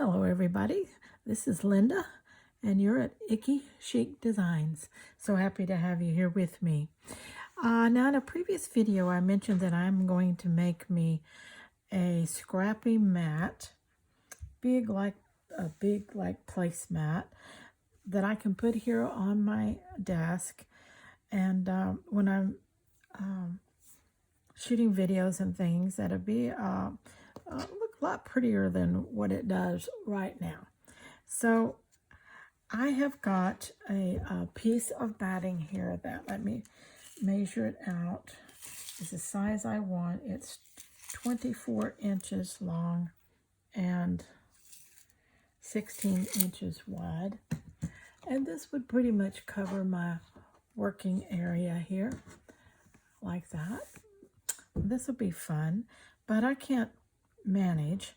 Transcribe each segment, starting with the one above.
Hello everybody, this is Linda and you're at Icky Chic Designs. So happy to have you here with me. Now in a previous video I mentioned that I'm going to make me a scrappy mat, big like placemat that I can put here on my desk, and when I'm shooting videos and things, that'll be look a lot prettier than what it does right now. So I have got a piece of batting here that, let me measure it out. It's the size I want. It's 24 inches long and 16 inches wide. And this would pretty much cover my working area here, like that. This will be fun, but I can't manage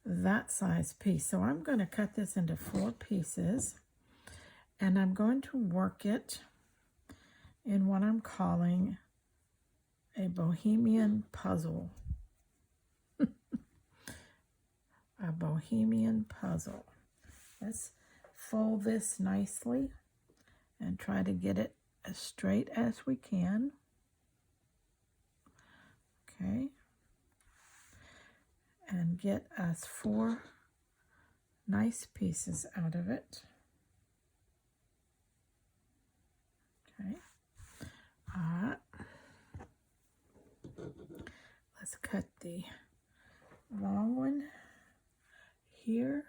that size piece. So I'm going to cut this into 4 pieces, and I'm going to work it in what I'm calling a bohemian puzzle. A bohemian puzzle. Let's fold this nicely and try to get it as straight as we can. Okay. And get us 4 nice pieces out of it. Okay. All right. Let's cut the long one here.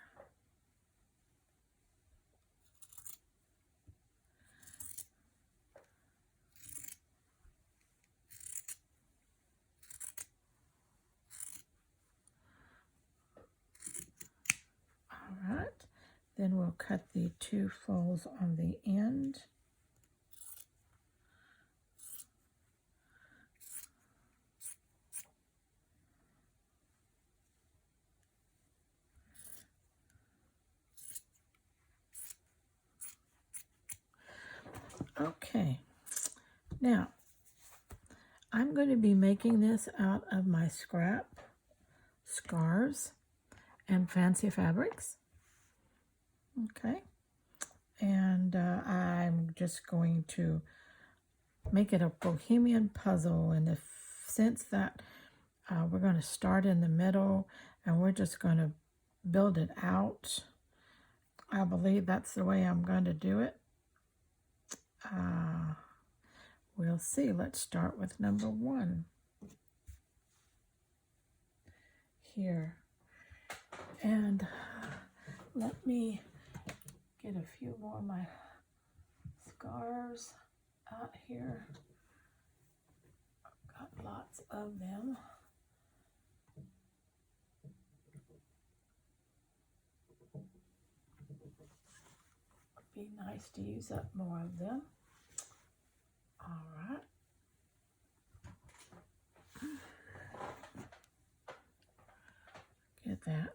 All right. Then we'll cut the 2 folds on the end. Okay, now I'm going to be making this out of my scrap scarves and fancy fabrics. Okay, and I'm just going to make it a bohemian puzzle in the sense that we're going to start in the middle and we're just going to build it out. I believe that's the way I'm going to do it. We'll see. Let's start with number 1 here. And let me get a few more of my scarves out here. I've got lots of them. It'd be nice to use up more of them. All right. Get that.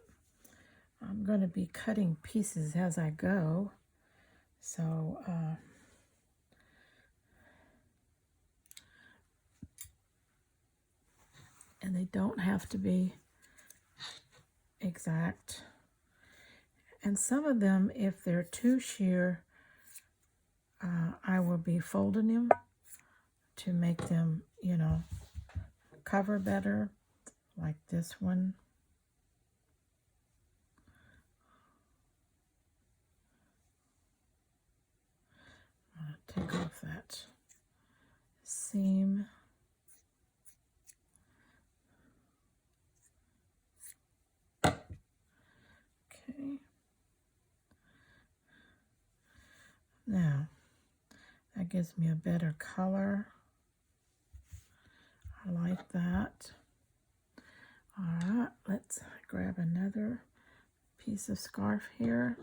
I'm going to be cutting pieces as I go. So, and they don't have to be exact. And some of them, if they're too sheer, I will be folding them to make them, you know, cover better, like this one. I'm going to take off that seam. Okay. Now, that gives me a better color. I like that. All right, let's grab another piece of scarf here.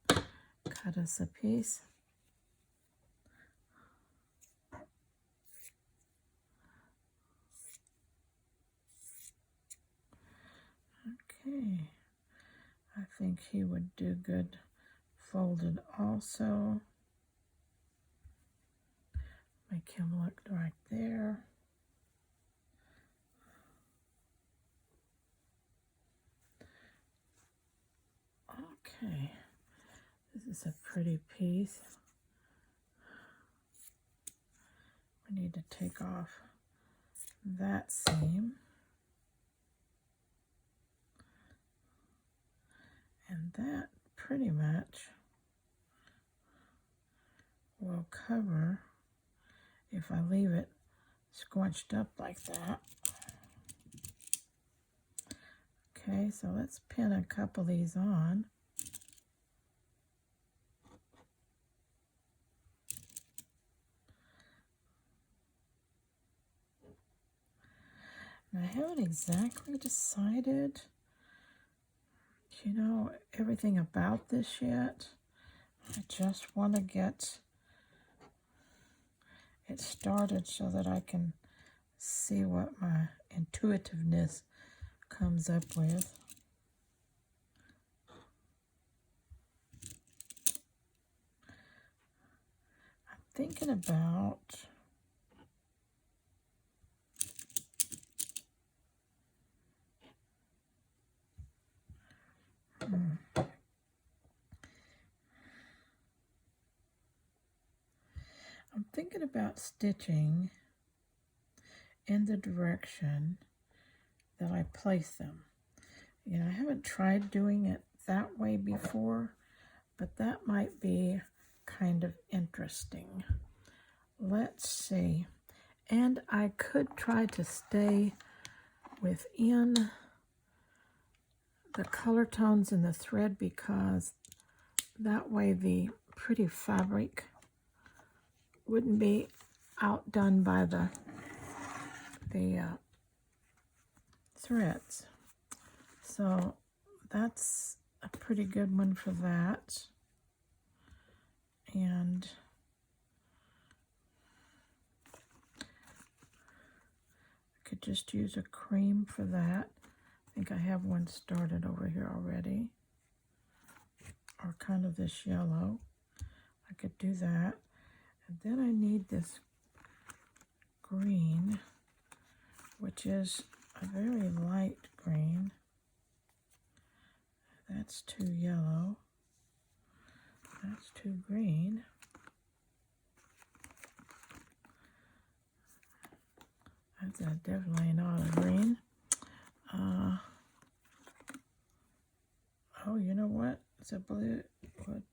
Cut us a piece. Okay, I think he would do good folded also. Make him look right there. Okay, this is a pretty piece. We need to take off that seam. And that pretty much will cover if I leave it squunched up like that. Okay, so let's pin a couple of these on. And I haven't exactly decided, you know, everything about this yet. I just want to get it started so that I can see what my intuitiveness comes up with. I'm thinking about stitching in the direction that I place them. You know, I haven't tried doing it that way before, but that might be kind of interesting. Let's see. And I could try to stay within the color tones in the thread, because that way the pretty fabric wouldn't be outdone by the threads. So that's a pretty good one for that. And I could just use a cream for that. I think I have one started over here already, or kind of this yellow. I could do that. And then I need this green, which is a very light green. That's too yellow. That's too green. That's definitely not a green. Oh, you know what? It's a blue.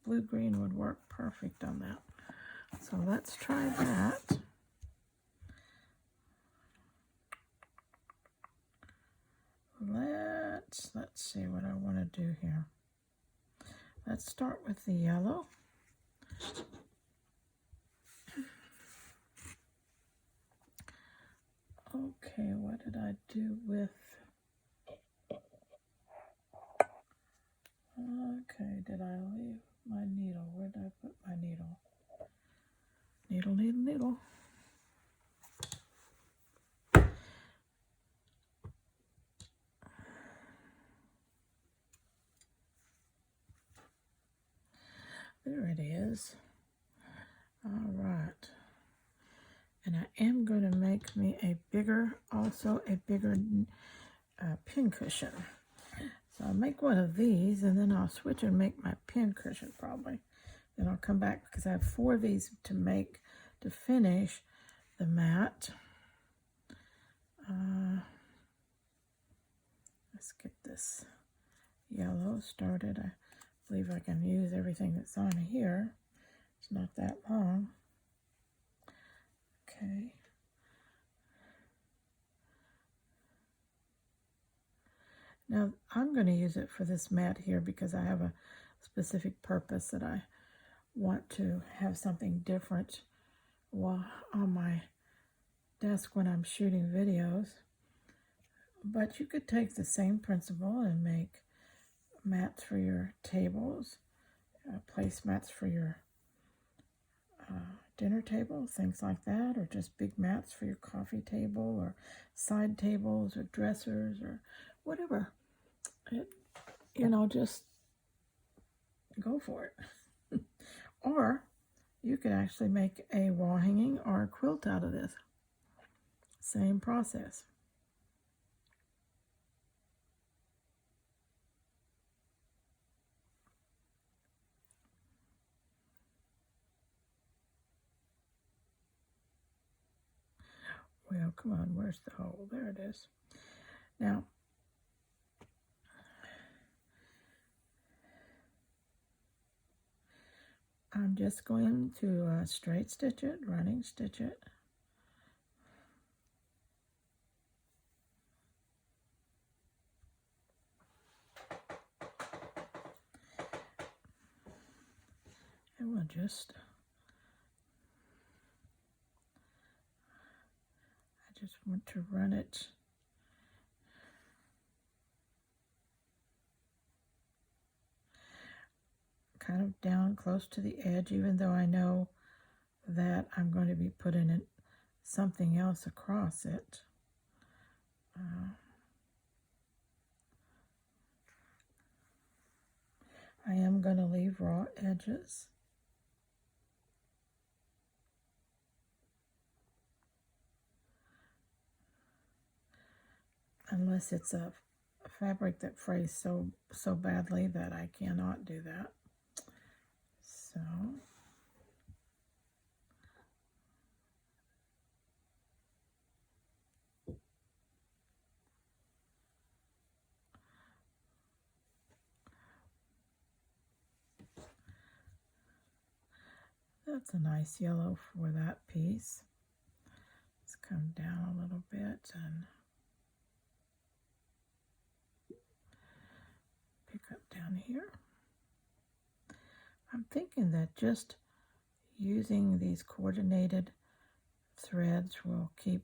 Blue-green would work perfect on that. So let's try that. Let's see what I want to do here. Let's start with the yellow. Okay, what did I do with? Okay, did I leave my needle? Where did I put my needle? Needle, needle, needle. There it is. All right. And I am going to make me also a bigger pin cushion. So I'll make one of these, and then I'll switch and make my pin cushion probably. Then I'll come back because I have 4 of these to finish the mat. Let's get this yellow started. I believe I can use everything that's on here. It's not that long. Okay. Now I'm going to use it for this mat here because I have a specific purpose that I want to have something different while on my desk when I'm shooting videos. But you could take the same principle and make mats for your tables, place mats for your dinner table, things like that, or just big mats for your coffee table, or side tables, or dressers, or whatever. Just go for it. Or you could actually make a wall hanging or a quilt out of this. Same process. Well, come on, where's the hole? There it is. Now, I'm just going to straight stitch it, running stitch it. And we'll just, I just want to run it kind of down close to the edge, even though I know that I'm going to be putting it, something else across it. I am going to leave raw edges. Unless it's a fabric that frays so badly that I cannot do that. So that's a nice yellow for that piece. Let's come down a little bit and pick up down here. I'm thinking that just using these coordinated threads will keep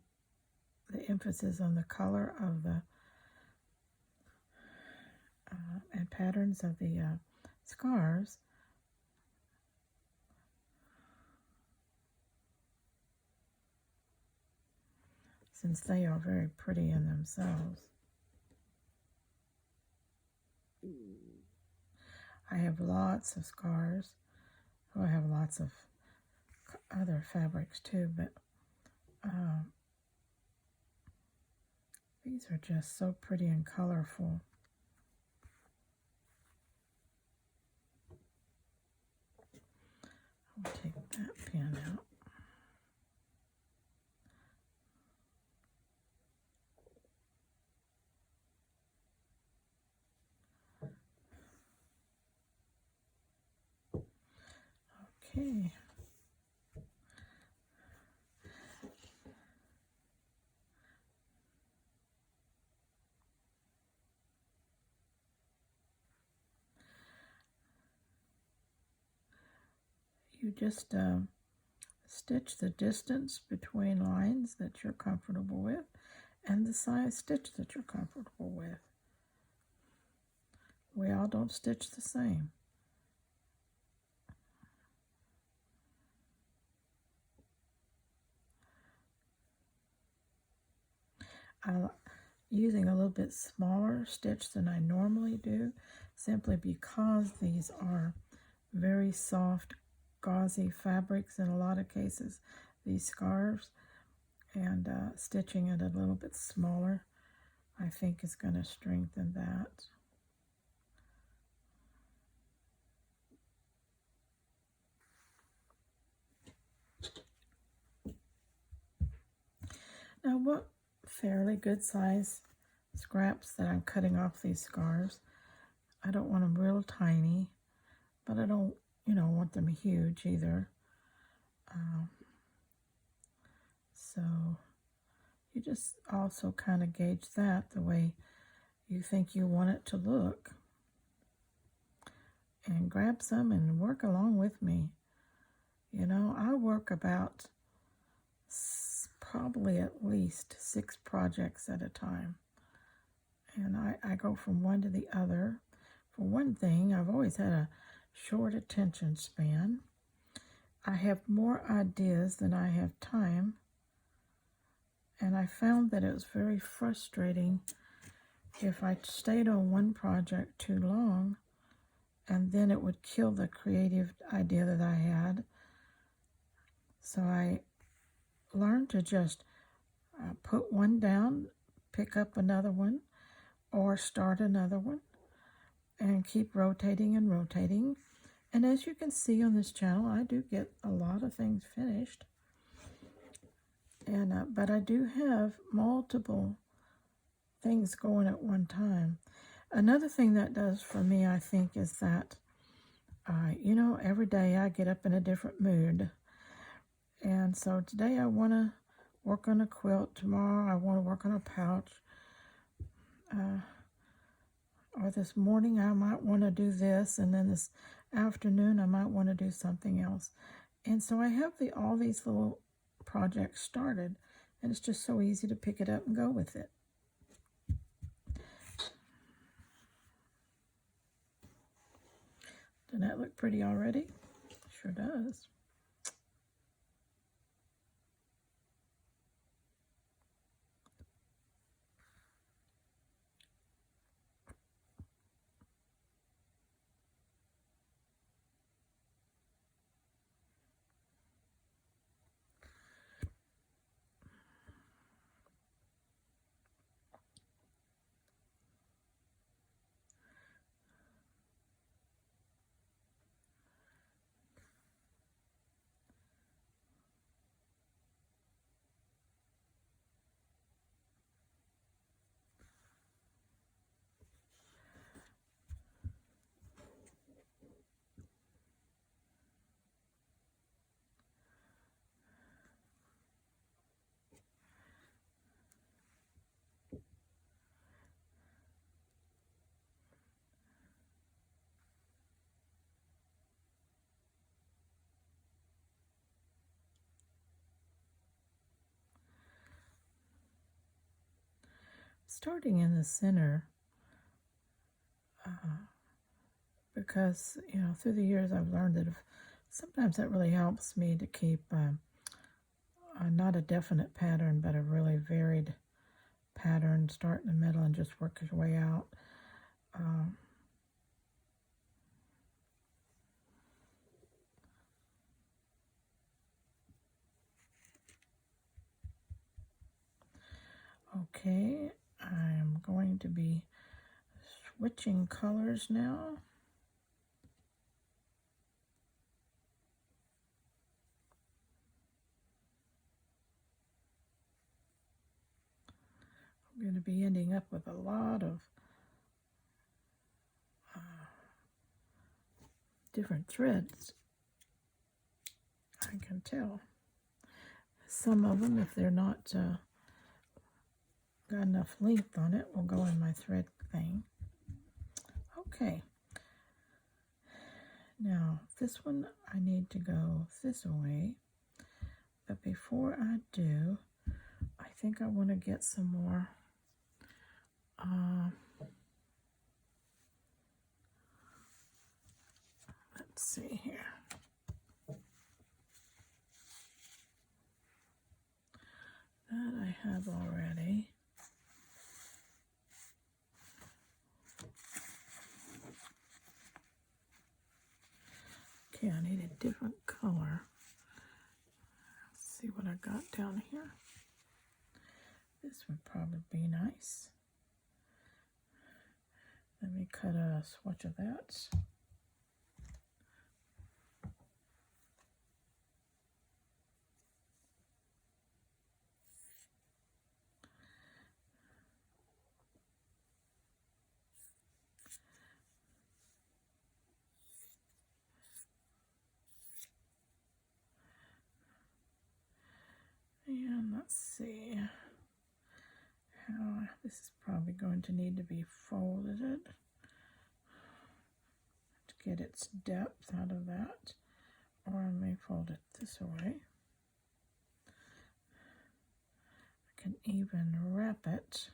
the emphasis on the color of the and patterns of the scarves. Since they are very pretty in themselves. I have lots of scarves. Well, I have lots of other fabrics too, but these are just so pretty and colorful. I'll take that pin out. Okay. You just stitch the distance between lines that you're comfortable with and the size stitch that you're comfortable with. We all don't stitch the same. I'm using a little bit smaller stitch than I normally do, simply because these are very soft, gauzy fabrics in a lot of cases, these scarves, and stitching it a little bit smaller I think is going to strengthen that. Now what fairly good size scraps that I'm cutting off these scarves. I don't want them real tiny, but I don't, want them huge either. So you just also kind of gauge that the way you think you want it to look. And grab some and work along with me. I work about probably at least 6 projects at a time. And I go from one to the other. For one thing, I've always had a short attention span. I have more ideas than I have time. And I found that it was very frustrating if I stayed on one project too long, and then it would kill the creative idea that I had. So I learned to just put one down, pick up another one, or start another one, and keep rotating and rotating. And as you can see on this channel, I do get a lot of things finished. And but I do have multiple things going at one time. Another thing that does for me, I think, is that you know, every day I get up in a different mood. And so today I want to work on a quilt. Tomorrow I want to work on a pouch. Or this morning I might want to do this, and then this afternoon I might want to do something else. And so I have all these little projects started, and it's just so easy to pick it up and go with it. Doesn't that look pretty already? Sure does. Starting in the center, because, you know, through the years I've learned that sometimes that really helps me to keep not a definite pattern, but a really varied pattern. Start in the middle and just work your way out. Okay, I'm going to be switching colors now. I'm going to be ending up with a lot of different threads. I can tell. Some of them, if they're not got enough length on it, will go in my thread thing. Okay. Now, this one I need to go this way. But before I do, I think I want to get some more let's see here. That I have already. Okay, I need a different color. Let's see what I got down here. This would probably be nice. Let me cut a swatch of that. And let's see how this is probably going to need to be folded to get its depth out of that, or I may fold it this way. I can even wrap it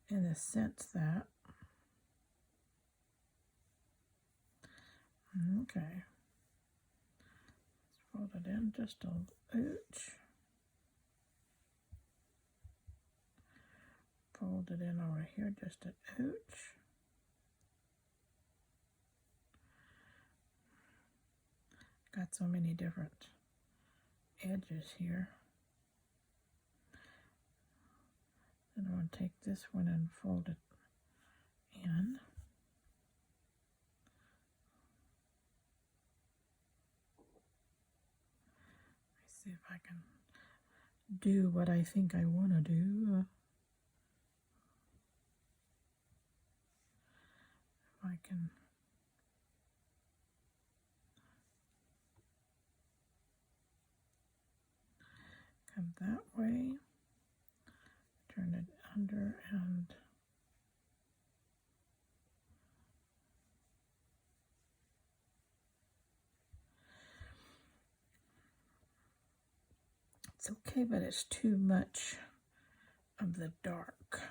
in the sense that, okay, let's fold it in just a ooch. Fold it in over here just an ooch. Got so many different edges here. Then I'm going to take this one and fold it in. I can do what I think I want to do. If I can come that way, turn it under and it's okay, but it's too much of the dark.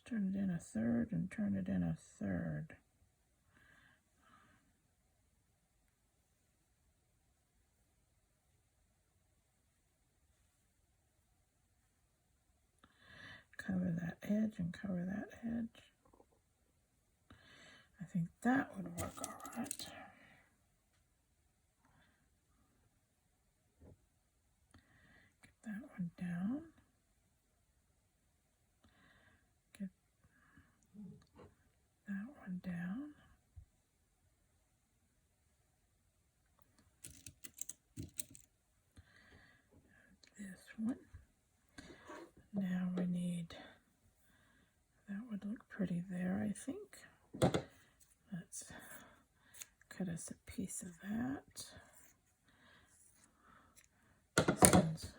Turn it in a third and turn it in a third. Cover that edge and cover that edge. I think that would work all right. Get that one down. Get that one down. This one. Now we need, that would look pretty there, I think. Let's cut us a piece of that. This one's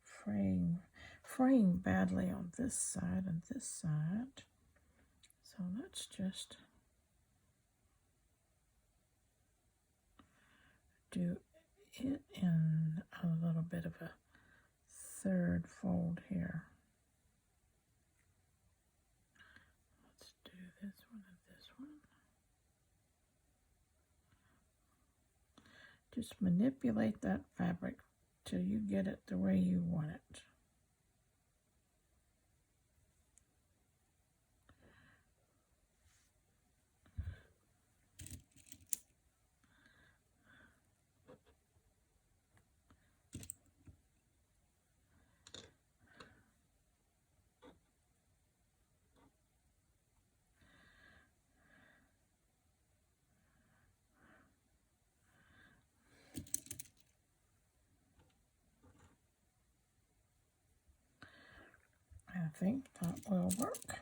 fraying badly on this side and this side. So let's just do it in a little bit of a third fold here. Let's do this one and this one. Just manipulate that fabric till you get it the way you want it. I think that will work.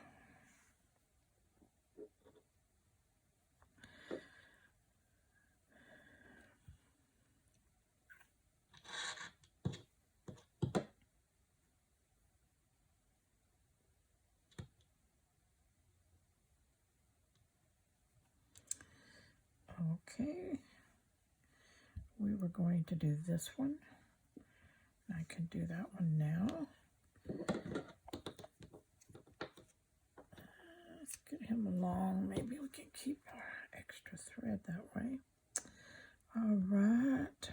Okay, we were going to do this one. I can do that one now. Let's get him along. Maybe we can keep our extra thread that way. All right.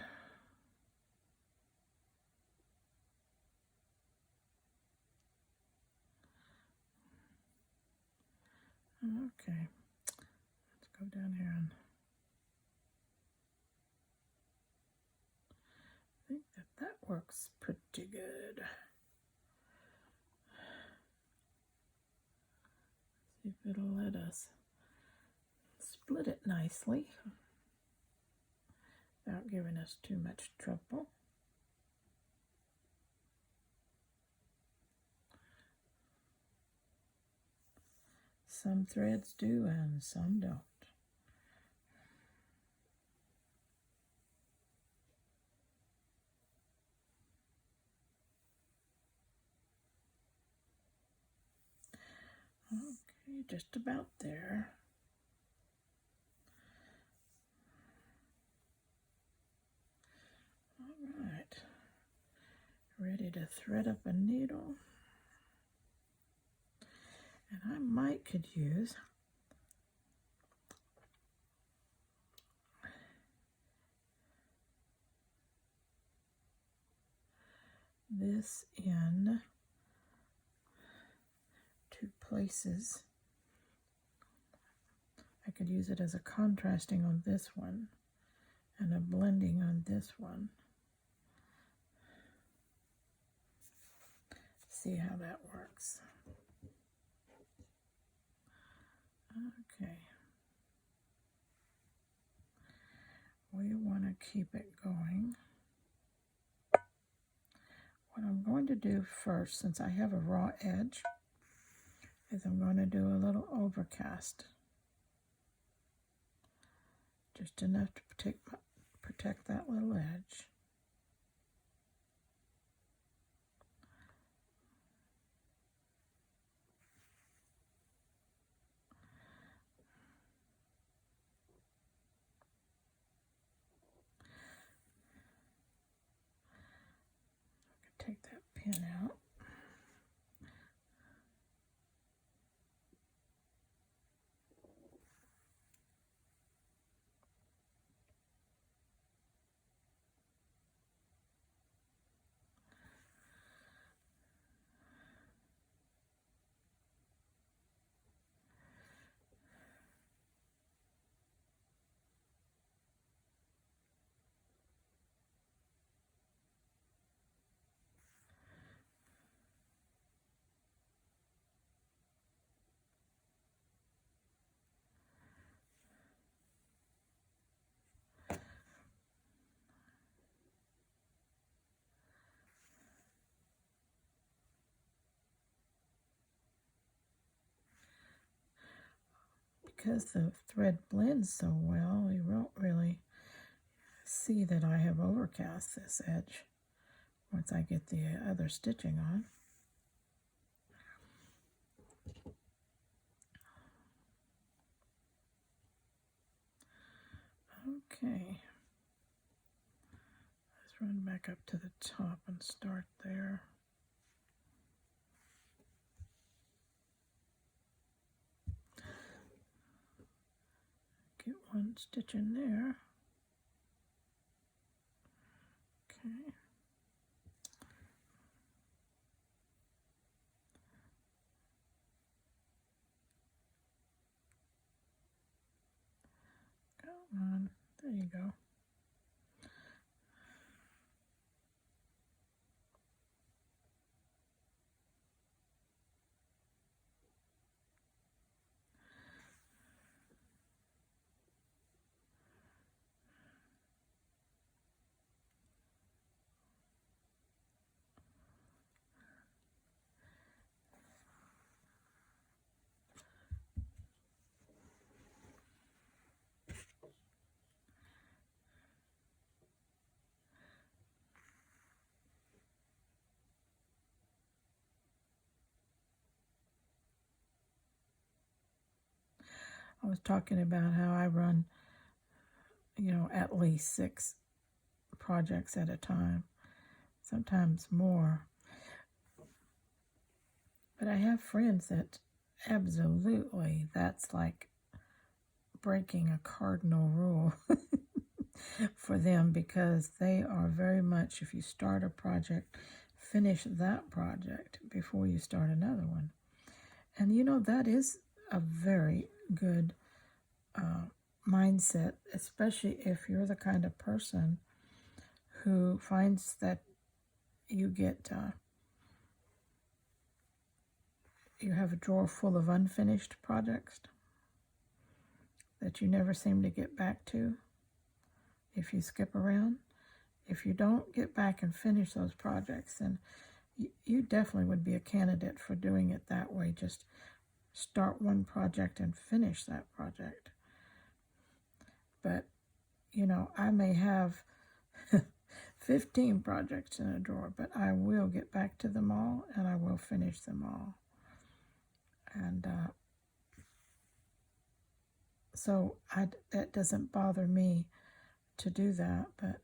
Okay, let's go down here and I think that works pretty good. See if it'll let us split it nicely without giving us too much trouble. Some threads do and some don't. Okay, just about there. All right, ready to thread up a needle. And I could use this in 2 places. I could use it as a contrasting on this one and a blending on this one. See how that works. Okay. We want to keep it going. What I'm going to do first, since I have a raw edge, is I'm going to do a little overcast. Just enough to protect that little edge. Take that pin out. Because the thread blends so well, you won't really see that I have overcast this edge once I get the other stitching on. Okay. Let's run back up to the top and start there. Get one stitch in there. Okay. Come on. There you go. I was talking about how I run, at least 6 projects at a time, sometimes more. But I have friends that absolutely, that's like breaking a cardinal rule for them, because they are very much, if you start a project, finish that project before you start another one. And that is a very good mindset, especially if you're the kind of person who finds that you get you have a drawer full of unfinished projects that you never seem to get back to if you skip around. If you don't get back and finish those projects, then you definitely would be a candidate for doing it that way. Just start one project and finish that project. But, I may have 15 projects in a drawer, but I will get back to them all and I will finish them all. And so that doesn't bother me to do that. But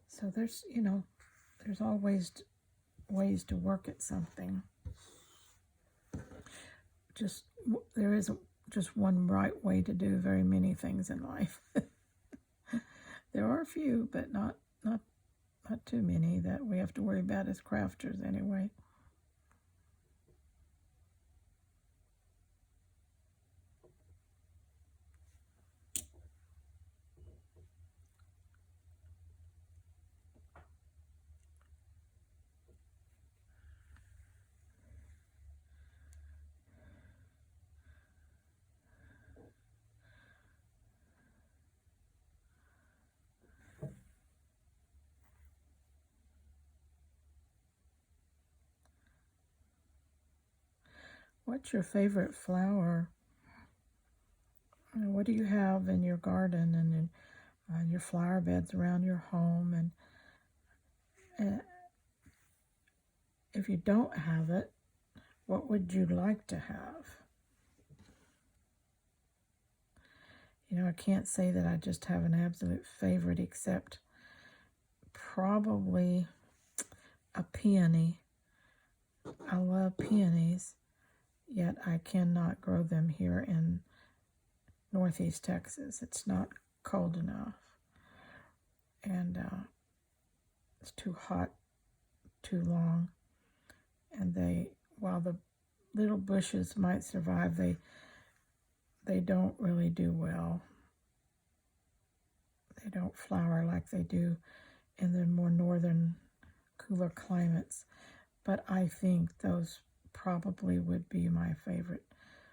so there's always ways to work at something. There isn't just one right way to do very many things in life. There are a few, but not too many that we have to worry about as crafters anyway. what's your favorite flower? What do you have in your garden and in your flower beds around your home? And if you don't have it, what would you like to have? I can't say that I just have an absolute favorite, except probably a peony. I love peonies, yet I cannot grow them here in Northeast Texas. It's not cold enough, and it's too hot, too long, and while the little bushes might survive, they don't really do well. They don't flower like they do in the more northern, cooler climates. But I think those probably would be my favorite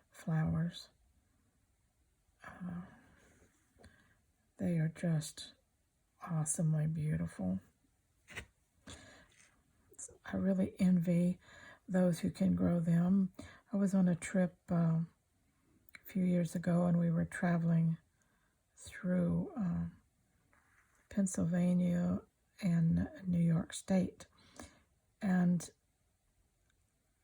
flowers. They are just awesomely beautiful. I really envy those who can grow them. I was on a trip a few years ago, and we were traveling through Pennsylvania and New York State, and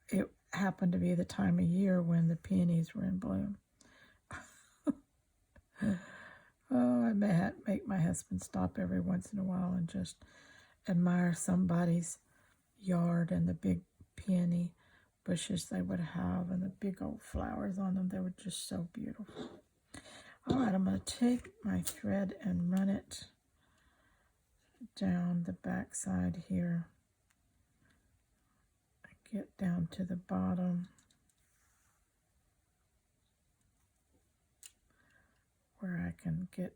it happened to be the time of year when the peonies were in bloom. Oh, I may make my husband stop every once in a while and just admire somebody's yard and the big peony bushes they would have and the big old flowers on them. They were just so beautiful. All right, I'm going to take my thread and run it down the back side here. Get down to the bottom where I can get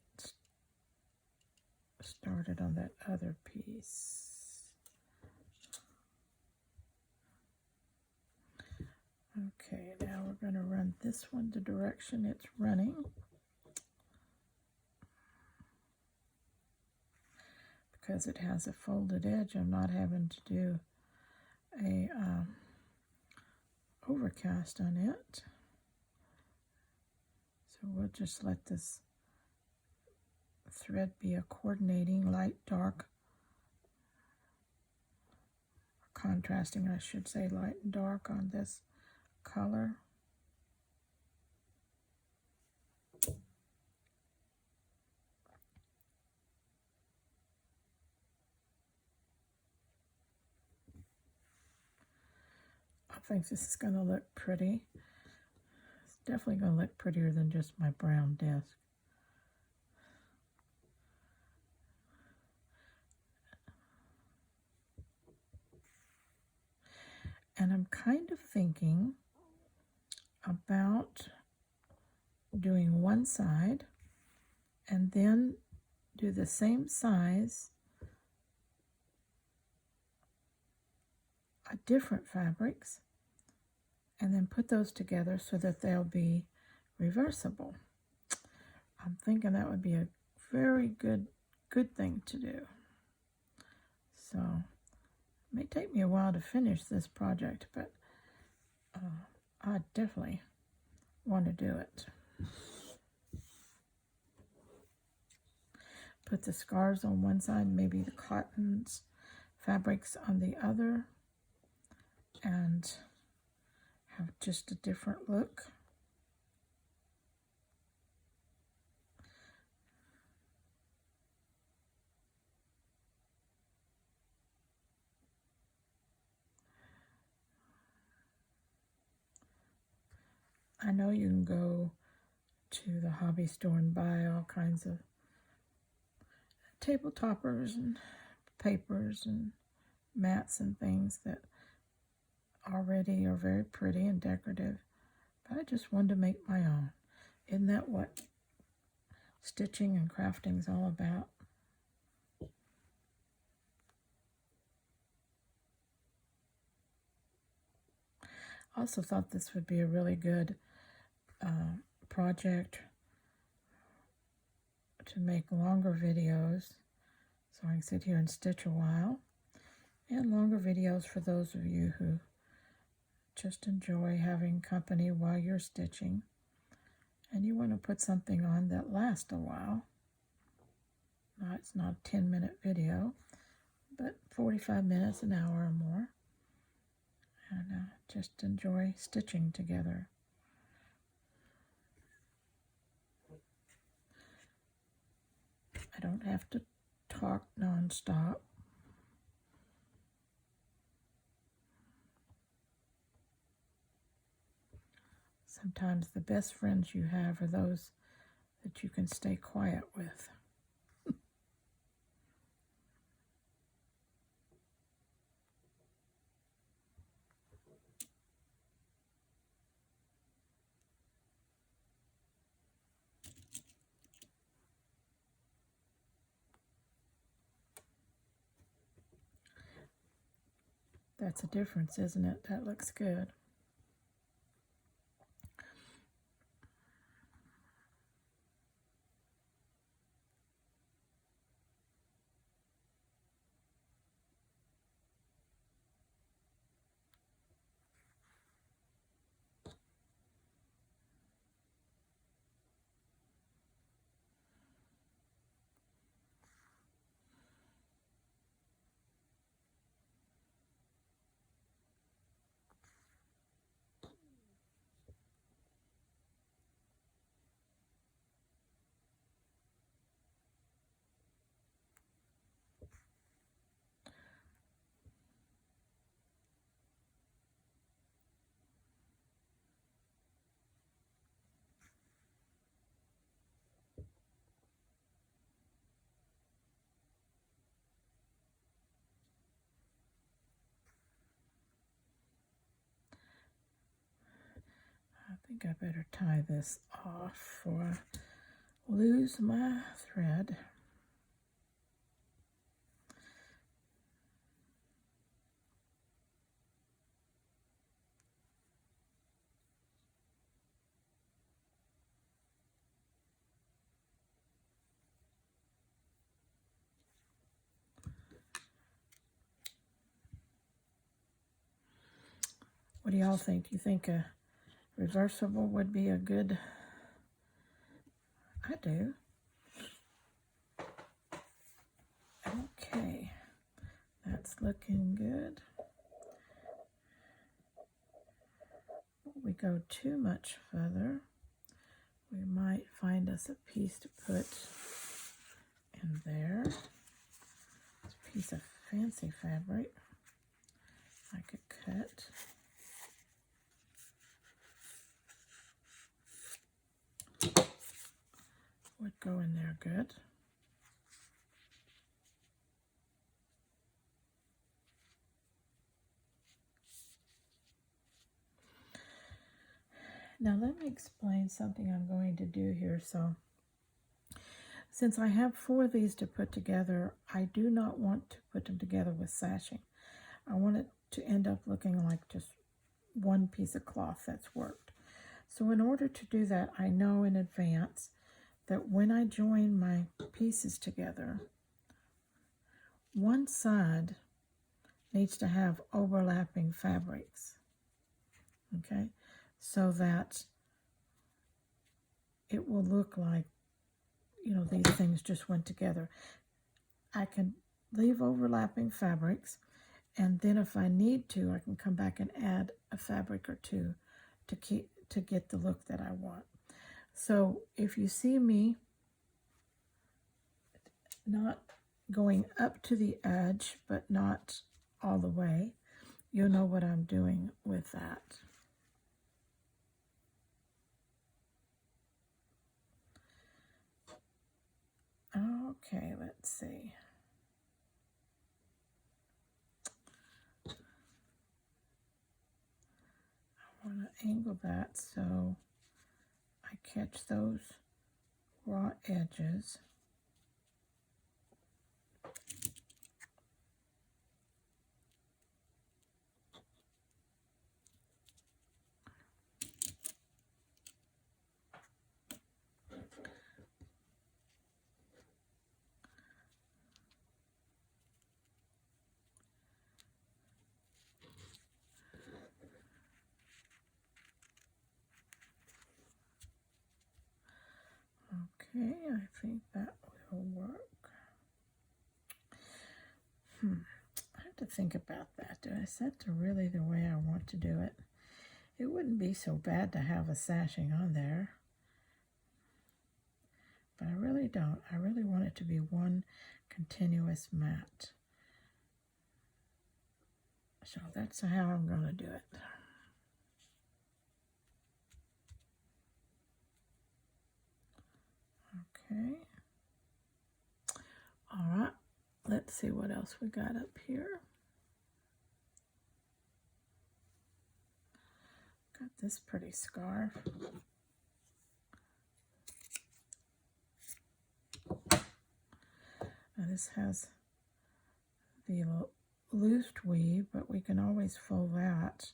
started on that other piece. Okay, now we're going to run this one the direction it's running. Because it has a folded edge, I'm not having to do a overcast on it. So we'll just let this thread be a coordinating light, dark, contrasting, I should say, light and dark on this color. I think this is going to look pretty. It's definitely going to look prettier than just my brown desk. And I'm kind of thinking about doing one side and then do the same size, different fabrics, and then put those together so that they'll be reversible. I'm thinking that would be a very good thing to do. So it may take me a while to finish this project, but I definitely want to do it. Put the scarves on one side, maybe the cottons fabrics on the other, and have just a different look. I know you can go to the hobby store and buy all kinds of table toppers and papers and mats and things that already are very pretty and decorative, but I just wanted to make my own. Isn't that what stitching and crafting is all about? I also thought this would be a really good project to make longer videos, so I can sit here and stitch a while, and longer videos for those of you who just enjoy having company while you're stitching. And you want to put something on that lasts a while. Now, it's not a 10-minute video, but 45 minutes, an hour or more. And just enjoy stitching together. I don't have to talk nonstop. Sometimes the best friends you have are those that you can stay quiet with. That's a difference, isn't it? That looks good. I think I better tie this off before I lose my thread. What do y'all think? Do you think a reversible would be a good... I do. Okay, that's looking good. If we go too much further, we might find us a piece to put in there. It's a piece of fancy fabric I could cut. Would go in there good. Now let me explain something I'm going to do here. So since I have 4 of these to put together, I do not want to put them together with sashing. I want it to end up looking like just one piece of cloth that's worked. So in order to do that, I know in advance that when I join my pieces together, one side needs to have overlapping fabrics, okay, so that it will look like, you know, these things just went together. I can leave overlapping fabrics, and then if I need to, I can come back and add a fabric or two to get the look that I want. So if you see me not going up to the edge, but not all the way, you'll know what I'm doing with that. Okay, let's see. I want to angle that so I catch those raw edges. I think that will work. I have to think about that. Do I set to really the way I want to do it? It wouldn't be so bad to have a sashing on there. But I really don't. I really want it to be one continuous mat. So that's how I'm going to do it. Okay. All right. Let's see what else we got up here. Got this pretty scarf. Now this has the loosed weave, but we can always fold that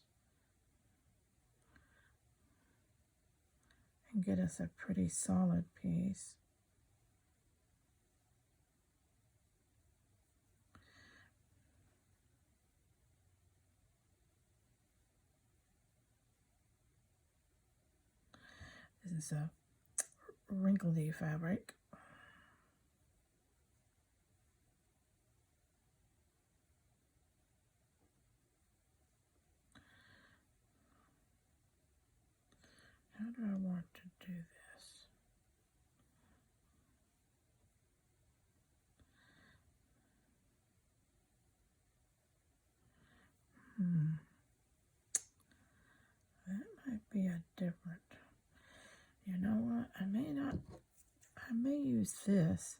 and get us a pretty solid piece. This is a wrinkledy fabric. How do I want to do this? That might be a different. You know what? I may use this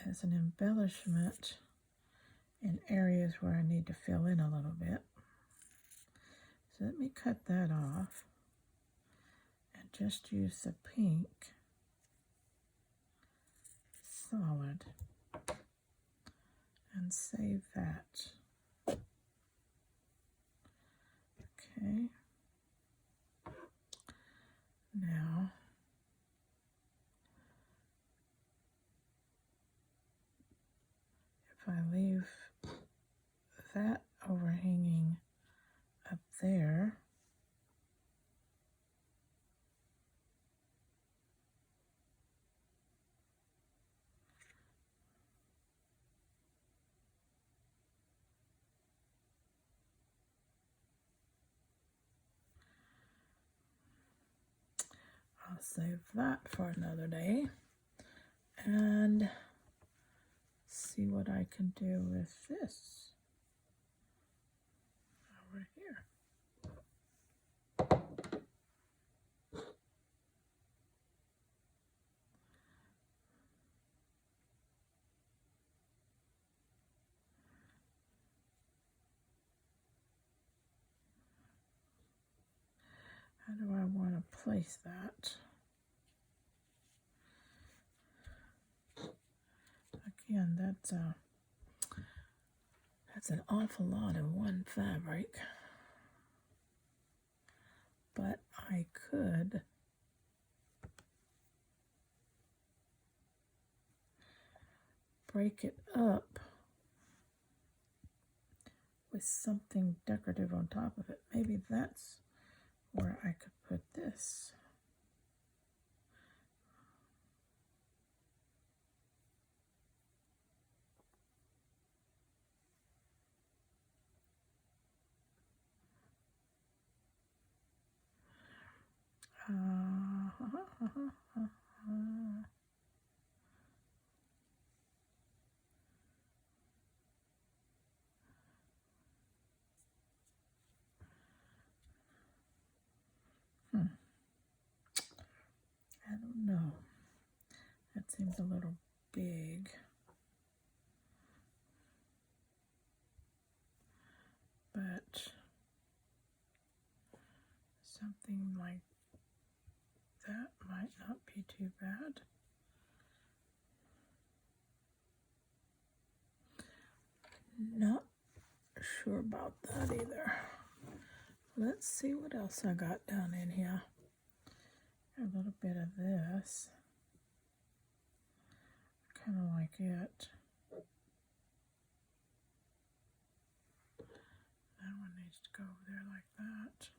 as an embellishment in areas where I need to fill in a little bit. So let me cut that off and just use the pink solid and save that. Okay. Now, if I leave that overhanging up there, I'll save that for another day and see what I can do with this over here. How do I want to place that? Again, that's an awful lot in one fabric, but I could break it up with something decorative on top of it. Maybe that's where I could put this. I don't know. That seems a little big. But something like that might not be too bad. Not sure about that either. Let's see what else I got down in here. A little bit of this. Kind of like it. That one needs to go over there like that.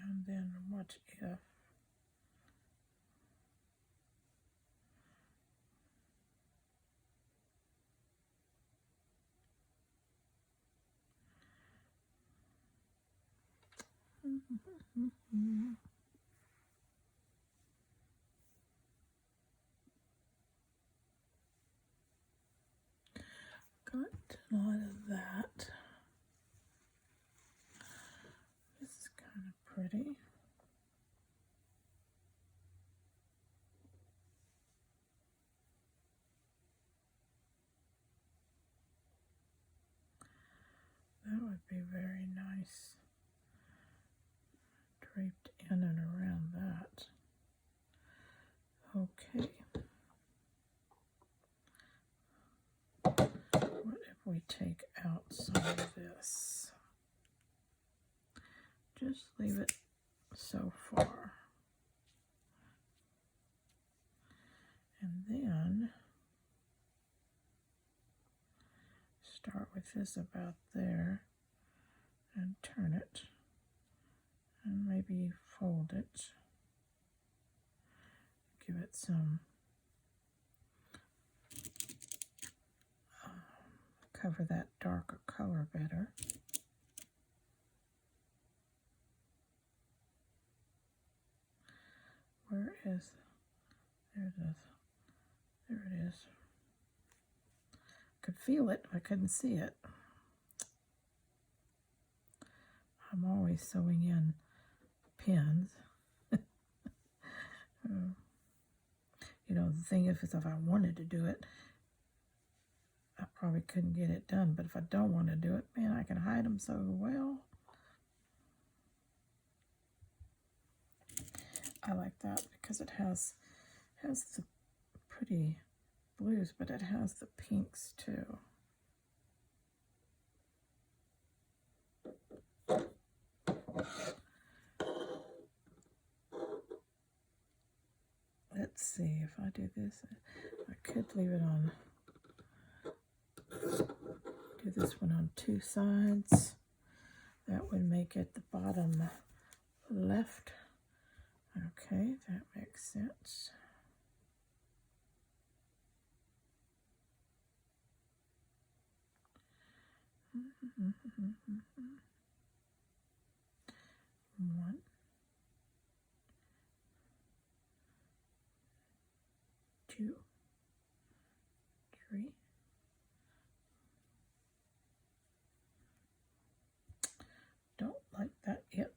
And then what if Got a lot of that. This is kind of pretty. That would be very nice. Draped in and around that. Okay. What if we take out some of this? Just leave it so far. And then start with this about there and turn it and maybe fold it. Give it some cover that darker color better. Where is, there it is. There it is. Could feel it, I couldn't see it. I'm always sewing in pins. You know, the thing is if I wanted to do it, I probably couldn't get it done. But if I don't want to do it, man, I can hide them so well. I like that because it has the pretty blues, but it has the pinks too. Let's see if I do this. I could leave it on. Do this one on two sides. That would make it the bottom left. Okay, that makes sense. One, two, three. Don't like that yet.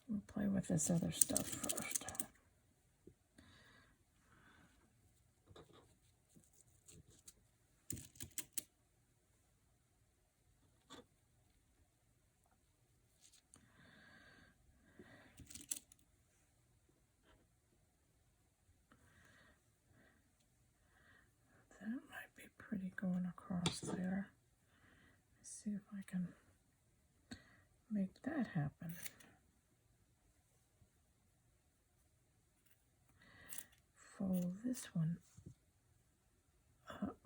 We'll play with this other stuff first. That might be pretty going across there. Let's see if I can make that happen. Fold this one up.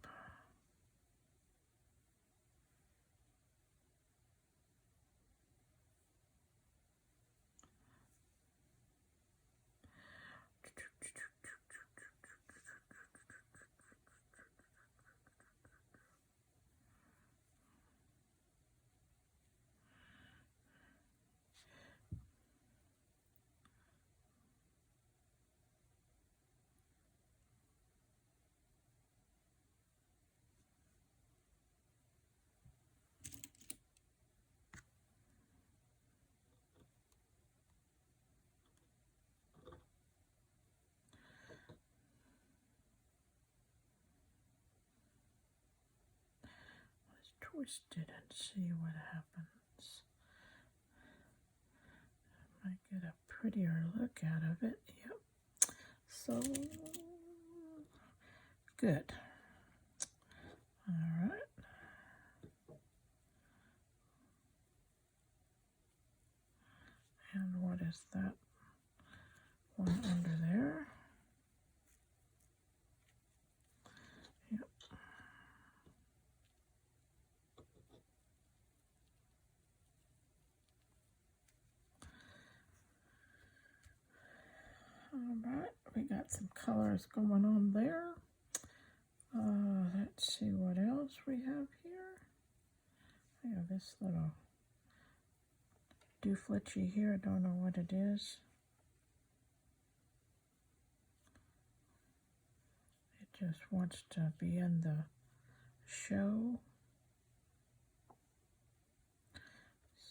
Twist it and see what happens. Might get a prettier look out of it. Yep. So good. All right. And what is that one under there? Yep. All right, we got some colors going on there. Let's see what else we have here. I have this little dooflitchy here. I don't know what it is. It just wants to be in the show.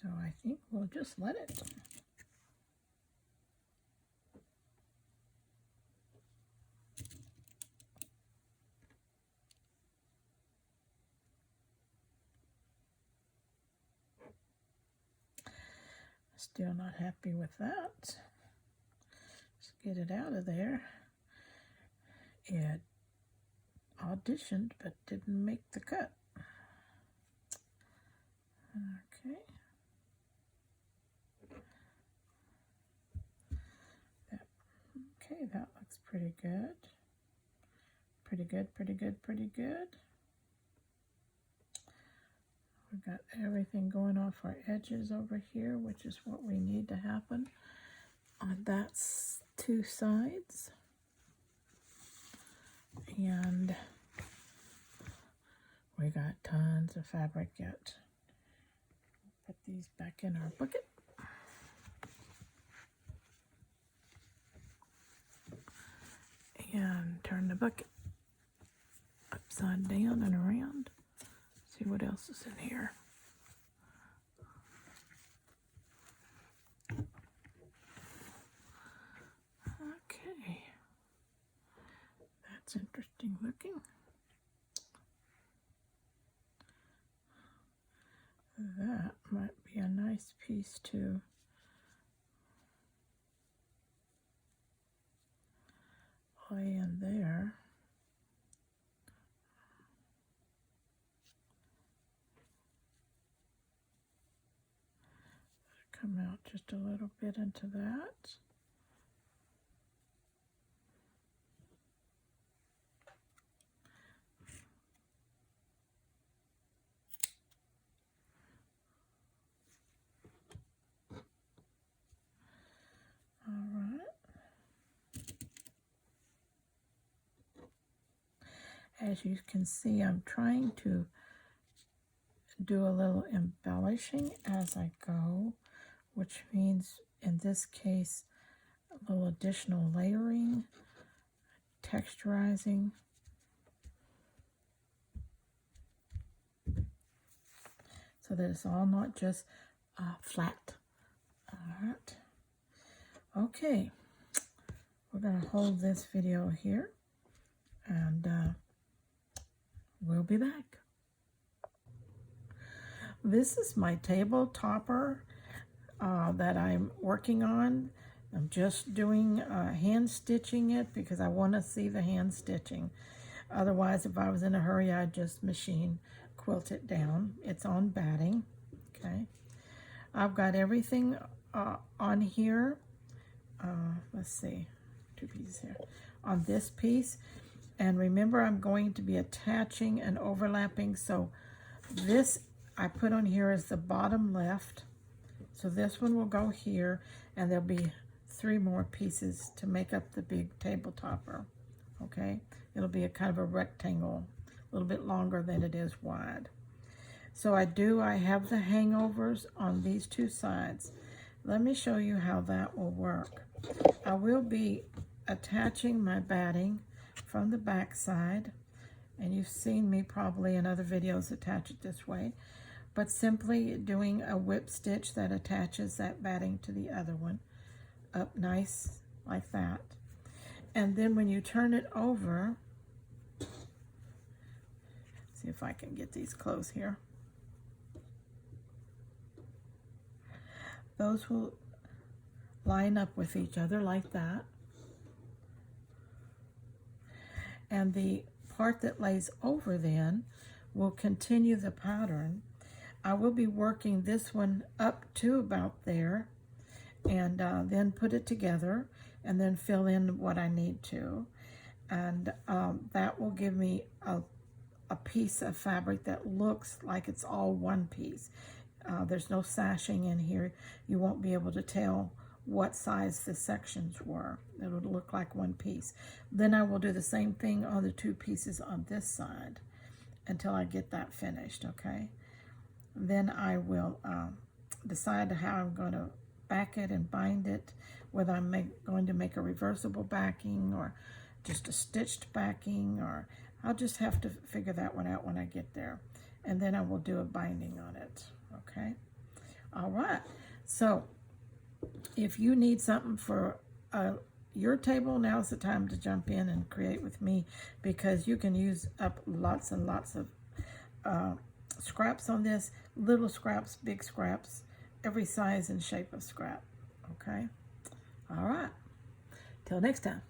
So I think we'll just let it. Still not happy with that. Let's get it out of there. It auditioned but didn't make the cut. Okay. Okay, that looks pretty good. Pretty good, pretty good, pretty good. We've got everything going off our edges over here, which is what we need to happen on that two sides. And we got tons of fabric yet. Put these back in our bucket. And turn the bucket upside down and around. See what else is in here. Okay. That's interesting looking. That might be a nice piece to lay in there. Come out just a little bit into that. All right. As you can see, I'm trying to do a little embellishing as I go, which means in this case a little additional layering, texturizing, so that it's all not just flat. All right. Okay, we're going to hold this video here, and we'll be back. This is my table topper that I'm working on. I'm just doing hand stitching it because I want to see the hand stitching. Otherwise, if I was in a hurry, I'd just machine quilt it down. It's on batting. Okay, I've got everything on here. Let's see, two pieces here on this piece. And remember, I'm going to be attaching and overlapping. So this I put on here as the bottom left. So this one will go here, and there'll be 3 more pieces to make up the big table topper. Okay, it'll be a kind of a rectangle, a little bit longer than it is wide. So I have the hangovers on these 2 sides. Let me show you how that will work. I will be attaching my batting from the back side, and you've seen me probably in other videos attach it this way, but simply doing a whip stitch that attaches that batting to the other one up nice like that. And then when you turn it over, see if I can get these close here. Those will line up with each other like that. And the part that lays over then will continue the pattern. I will be working this one up to about there, and then put it together and then fill in what I need to. And that will give me a piece of fabric that looks like it's all one piece. There's no sashing in here. You won't be able to tell what size the sections were. It would look like one piece. Then I will do the same thing on the 2 pieces on this side until I get that finished, okay? Then I will decide how I'm going to back it and bind it, whether I'm going to make a reversible backing or just a stitched backing, or I'll just have to figure that one out when I get there. And then I will do a binding on it, okay? All right, so if you need something for your table, now's the time to jump in and create with me, because you can use up lots and lots of scraps on this, little scraps, big scraps, every size and shape of scrap, okay? All right, till next time.